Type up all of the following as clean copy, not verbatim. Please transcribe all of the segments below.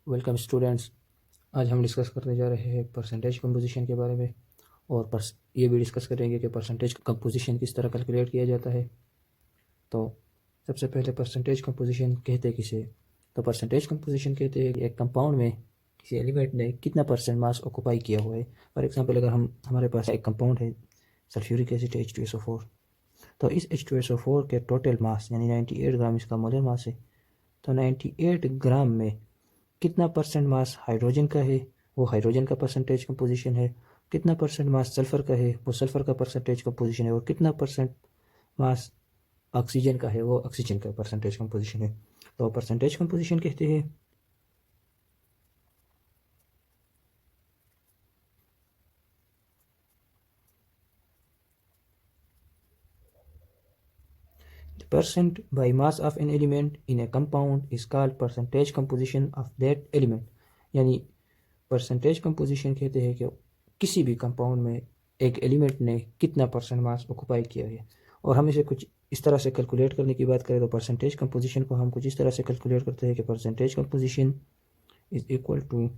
Welcome students. आज हम discuss करने जा रहे हैं परसेंटेज कंपोजिशन के बारे में और ये भी डिस्कस करेंगे कि परसेंटेज कंपोजिशन किस तरह कैलकुलेट किया जाता है। तो सबसे पहले परसेंटेज कंपोजिशन कहते हैं किसे? तो परसेंटेज कंपोजिशन कहते हैं कि एक कंपाउंड में किसी एलिमेंट ने कितना परसेंट मास ऑक्यूपाई किया हुआ है। फॉर एग्जांपल, अगर हमारे पास एक कंपाउंड है सल्फ्यूरिक एसिड H2SO4, तो इस H2SO4 के टोटल मास यानी 98 ग्राम इसका मोलर मास है। तो 98 ग्राम में कितना परसेंट मास हाइड्रोजन का है, वो हाइड्रोजन का परसेंटेज कंपोजिशन है। कितना परसेंट मास सल्फर का है, वो सल्फर का परसेंटेज कंपोजिशन है। और कितना परसेंट मास ऑक्सीजन का है, वो ऑक्सीजन का परसेंटेज कंपोजिशन है। तो परसेंटेज कंपोजिशन कहते हैं the percent by mass of an element in a compound is called percentage composition of that element। यानी परसेंटेज कंपोजिशन कहते हैं कि किसी भी कंपाउंड में एक एलिमेंट ने कितना परसेंट मास ऑक्यूपाई किया है। और हम इसे कुछ इस तरह से कैलकुलेट करने की बात करें तो परसेंटेज कंपोजिशन को हम कुछ इस तरह से कैलकुलेट करते हैं कि percentage composition is equal two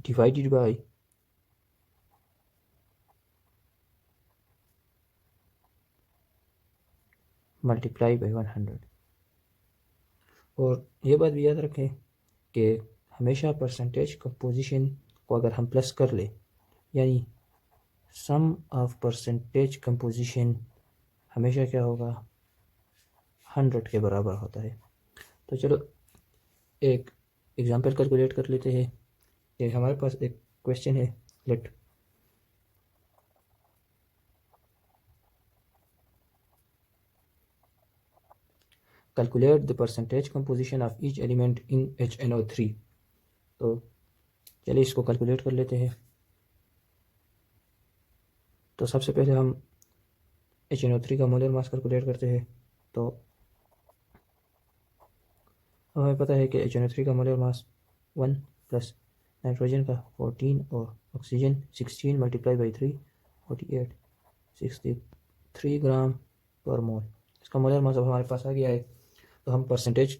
divided by multiply by 100। और ये बात भी याद रखें कि हमेशा परसेंटेज कंपोजिशन को अगर हम प्लस कर ले, यानी सम ऑफ परसेंटेज कंपोजिशन हमेशा क्या होगा, 100 के बराबर होता है। तो चलो एक एग्जांपल कैलकुलेट कर लेते हैं कि हमारे पास एक क्वेश्चन है, let calculate the percentage composition of each element in HNO3। तो चलिए इसको कैलकुलेट कर लेते हैं। तो सबसे पहले हम HNO3 का मोलर मास कैलकुलेट करते हैं। तो हमें पता है कि HNO3 का मोलर मास 1 प्लस नाइट्रोजन का 14 और ऑक्सीजन 16 मल्टीप्लाई बाई 3 48 63 ग्राम पर मोल। इसका मोलर मास अब हमारे पास आ गया है। तो हम परसेंटेज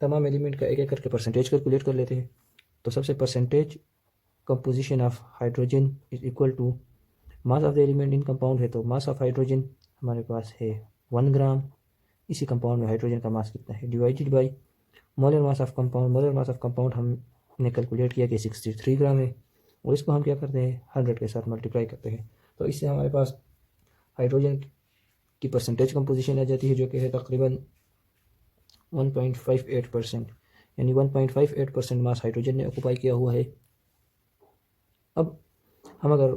तमाम एलिमेंट का एक एक करके परसेंटेज कैलकुलेट कर लेते हैं। तो सबसे percentage composition of hydrogen is equal to mass of the element in compound है, तो मास ऑफ हाइड्रोजन हमारे पास है 1 ग्राम। इसी कंपाउंड में हाइड्रोजन का मास कितना है, divided by molar mass of compound. Molar mass of compound हमने कैलकुलेट किया कि 63 ग्राम है, और इसको हम क्या करते हैं 100 के साथ मल्टीप्लाई करते हैं। तो इससे हमारे पास हाइड्रोजन की परसेंटेज कंपोजिशन आ जाती है, जो कि है तकरीबन 1.58%। यानी 1.58% मास हाइड्रोजन ने ऑक्यूपाई किया हुआ है। अब हम अगर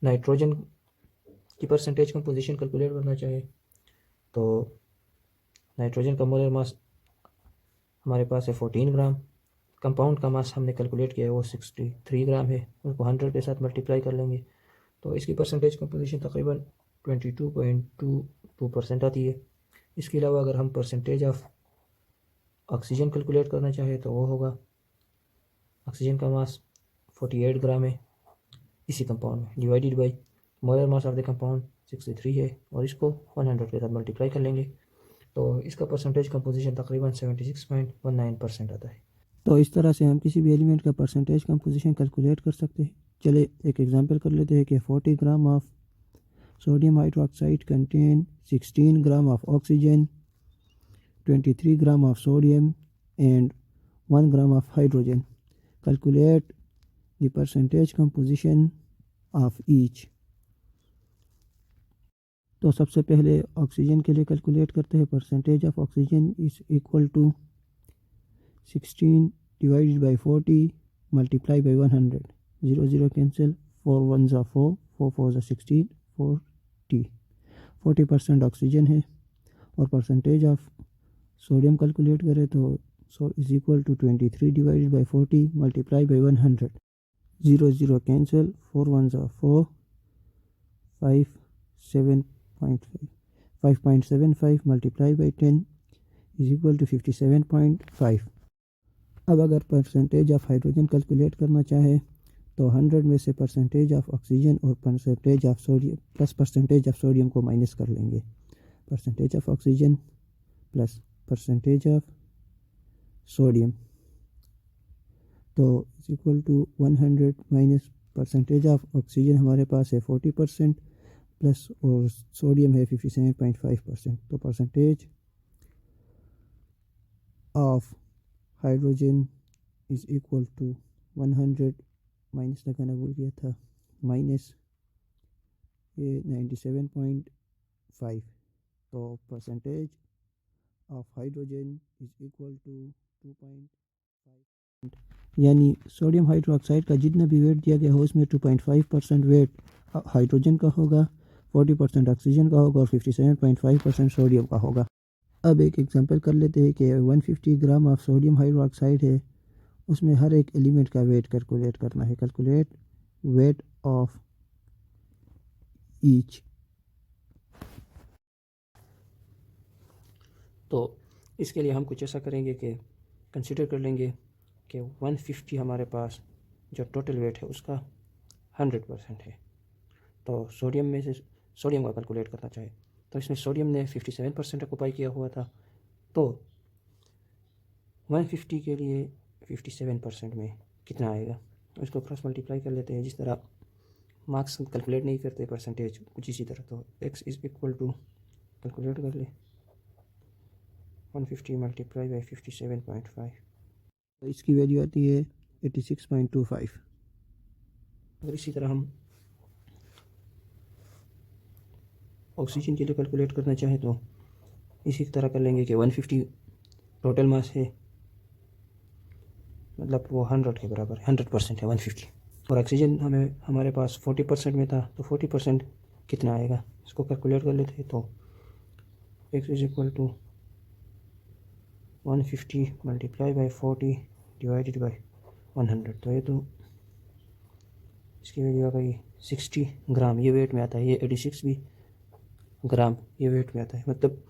नाइट्रोजन की परसेंटेज कंपोजिशन कैलकुलेट करना चाहें तो नाइट्रोजन का मोलर मास हमारे पास है 14 ग्राम। कंपाउंड का मास हमने कैलकुलेट किया है वो 63 ग्राम है, उसको 100 के साथ मल्टीप्लाई कर लेंगे। तो इसकी परसेंटेज कंपोजिशन तकरीबन 22.22% आती है। इसके अलावा अगर हम परसेंटेज ऑफ ऑक्सीजन कैलकुलेट करना चाहें तो वो होगा, ऑक्सीजन का मास 48 ग्राम है इसी कंपाउंड में, divided by molar mass of the compound 63 है, और इसको 100 के साथ मल्टीप्लाई कर लेंगे। तो इसका परसेंटेज कंपोजिशन तकरीबन 76.19% आता है। तो इस तरह से हम किसी भी एलिमेंट का परसेंटेज कंपोजिशन कैलकुलेट कर सकते हैं। चले एक एग्जांपल कर लेते हैं कि 40 gram of sodium hydroxide contain 16 gram of oxygen, 23 gram of sodium and 1 gram of hydrogen. Calculate the percentage composition of each. तो सबसे पहले ऑक्सीजन के लिए कैलकुलेट करते हैं। Percentage of oxygen is equal to 16 divided by 40 multiply by 100। 0 0 cancel, 4 1 ज़ा 4, 4 4 ज़ा 16, 40% oxygen है। और परसेंटेज ऑफ सोडियम कैलकुलेट करें तो is equal to 23 divided by 40 multiply by 100। 0 0 cancel, 4 1 ज़ा 4, 5 7.5 5.75 multiply by 10 is equal to 57.5। अब अगर परसेंटेज ऑफ हाइड्रोजन कैलकुलेट करना चाहे तो 100 में से परसेंटेज ऑफ ऑक्सीजन और percentage of sodium plus percentage of sodium को माइनस कर लेंगे। Percentage of oxygen plus percentage of sodium, तो is equal to 100 minus percentage of oxygen हमारे पास है 40% प्लस और सोडियम है 57.5%। तो percentage of hydrogen is equal to 100 minus लगाना भूल गया था, माइनस ये 97.5। तो percentage of hydrogen is equal to 2.5, यानी सोडियम हाइड्रोक्साइड का जितना भी वेट दिया गया हो उसमें 2.5% वेट हाइड्रोजन का होगा, 40% ऑक्सीजन का होगा और 57.5% सोडियम का होगा। अब एक एग्जांपल कर लेते हैं कि 150 ग्राम ऑफ सोडियम हाइड्रोक्साइड है, उसमें हर एक एलिमेंट का वेट कैलकुलेट करना है। Calculate weight of each. तो इसके लिए हम कुछ ऐसा करेंगे कि कंसिडर कर लेंगे कि 150 हमारे पास जो टोटल वेट है उसका 100% है। तो सोडियम में से सोडियम का कैलकुलेट करना चाहे तो इसमें सोडियम ने 57% ऑक्यूपाई किया हुआ था, तो 150 के लिए 57% में कितना आएगा उसको क्रॉस मल्टीप्लाई कर लेते हैं। जिस तरह मार्क्स कैलकुलेट नहीं करते परसेंटेज, कुछ इसी तरह। तो x is equal to, calculate कर ले, 150 मल्टीप्लाई बाई 57.5, तो इसकी वैल्यू आती है 86.25। अगर इसी तरह हम ऑक्सीजन के लिए कैलकुलेट करना चाहें तो इसी तरह कर लेंगे कि 150 टोटल मास है, मतलब वो 100 के बराबर, 100% है 150, और ऑक्सीजन हमारे पास 40% में था, तो 40% कितना आएगा इसको कैलकुलेट कर लेते हैं। तो x is equal to 150 multiply by 40 divided by 100, तो ये तो इसकी वैल्यू आ गई 60 ग्राम, ये वेट में आता है। ये 86 भी ग्राम ये वेट में आता है, मतलब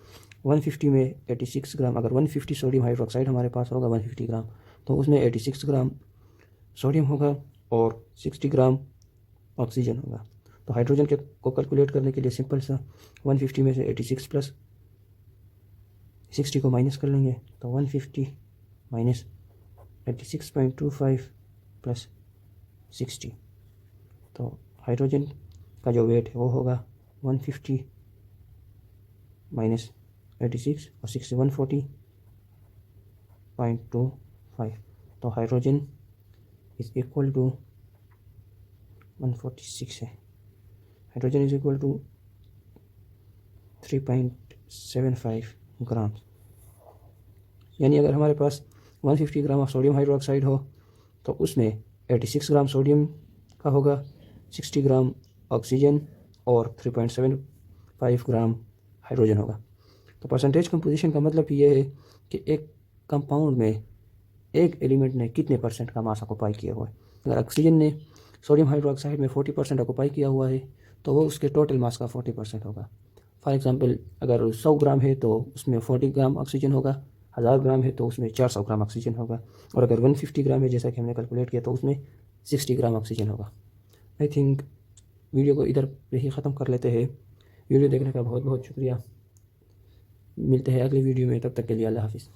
150 में 86 ग्राम। अगर 150 सोडियम हाइड्रोक्साइड हमारे पास होगा 150 ग्राम, तो उसमें 86 ग्राम सोडियम होगा और 60 ग्राम ऑक्सीजन होगा। तो हाइड्रोजन के को कैलकुलेट करने के लिए सिंपल सा 150 में से 86 प्लस 60 को माइनस कर लेंगे, तो 150 माइनस 86.25 प्लस 60, तो हाइड्रोजन का जो वेट है वो होगा 150 माइनस 86 और 6 से 140.25, तो हाइड्रोजन इज इक्वल टू 146 है। हाइड्रोजन इज इक्वल टू 3.75 ग्राम। यानी अगर हमारे पास 150 ग्राम ऑफ सोडियम हाइड्रोक्साइड हो तो उसमें 86 ग्राम सोडियम का होगा, 60 ग्राम ऑक्सीजन और 3.75 ग्राम हाइड्रोजन होगा। तो परसेंटेज कंपोजिशन का मतलब ये है कि एक कंपाउंड में एक एलिमेंट ने कितने परसेंट का मास ऑक्यूपाई किया हुआ है। अगर ऑक्सीजन ने सोडियम हाइड्रोक्साइड में 40% ऑक्यूपाई किया हुआ है तो वो उसके टोटल मास का 40% होगा। फॉर एग्जांपल अगर 100 ग्राम है तो उसमें 40 ग्राम ऑक्सीजन होगा, 1000 ग्राम है तो उसमें 400 ग्राम ऑक्सीजन होगा, और अगर 150 ग्राम है जैसा कि हमने कैलकुलेट किया तो उसमें 60 ग्राम ऑक्सीजन होगा। आई थिंक वीडियो को इधर पे ही ख़त्म कर लेते हैं। वीडियो देखने का बहुत बहुत शुक्रिया। मिलते हैं अगली वीडियो में, तब तक के लिए अल्लाह हाफिज़।